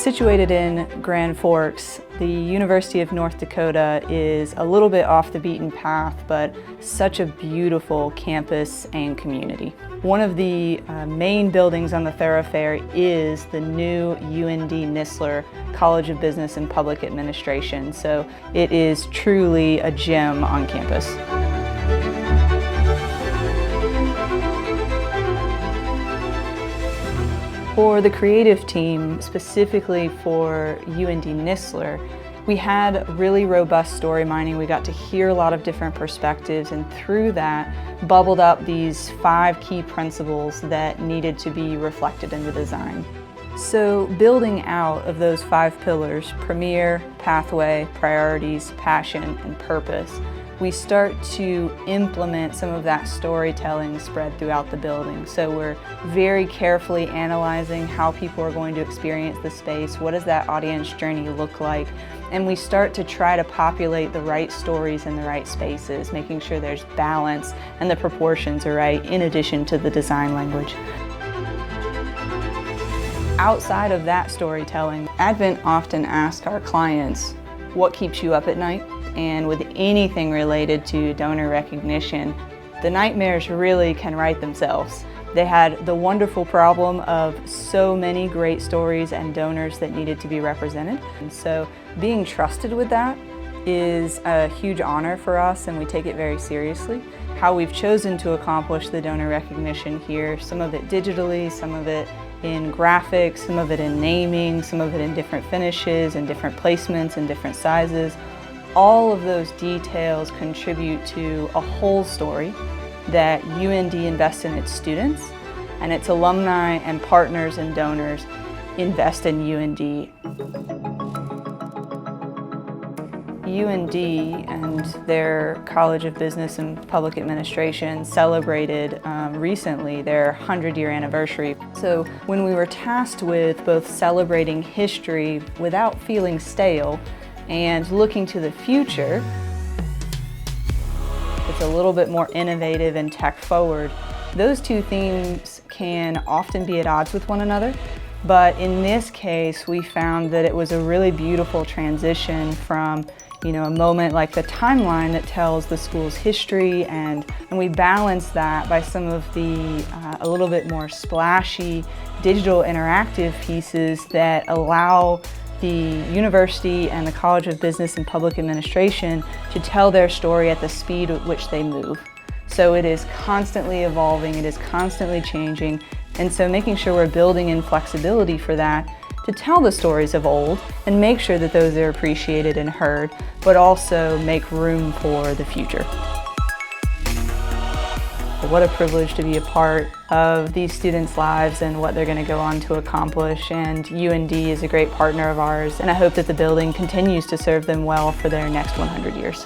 Situated in Grand Forks, the University of North Dakota is a little bit off the beaten path, but such a beautiful campus and community. One of the main buildings on the thoroughfare is the new UND Nistler College of Business and Public Administration, so it is truly a gem on campus. For the creative team, specifically for UND Nistler, we had really robust story mining. We got to hear a lot of different perspectives, and through that bubbled up these 5 key principles that needed to be reflected in the design. So building out of those 5 pillars, premier, pathway, priorities, passion, and purpose, we start to implement some of that storytelling spread throughout the building. So we're very carefully analyzing how people are going to experience the space, what does that audience journey look like, and we start to try to populate the right stories in the right spaces, making sure there's balance and the proportions are right, in addition to the design language. Outside of that storytelling, Advent often asks our clients, what keeps you up at night? And with anything related to donor recognition, the nightmares really can write themselves. They had the wonderful problem of so many great stories and donors that needed to be represented. And so being trusted with that is a huge honor for us, and we take it very seriously. How we've chosen to accomplish the donor recognition here, some of it digitally, some of it in graphics, some of it in naming, some of it in different finishes and different placements and different sizes. All of those details contribute to a whole story that UND invests in its students, and its alumni and partners and donors invest in UND. UND and their College of Business and Public Administration celebrated recently their 100-year anniversary. So when we were tasked with both celebrating history without feeling stale and looking to the future, it's a little bit more innovative and tech forward. Those two themes can often be at odds with one another, but in this case we found that it was a really beautiful transition from a moment like the timeline that tells the school's history, and we balance that by some of the a little bit more splashy digital interactive pieces that allow the university and the College of Business and Public Administration to tell their story at the speed at which they move. So it is constantly evolving, it is constantly changing, and so making sure we're building in flexibility for that to tell the stories of old and make sure that those are appreciated and heard, but also make room for the future. What a privilege to be a part of these students' lives and what they're going to go on to accomplish, and UND is a great partner of ours, and I hope that the building continues to serve them well for their next 100 years.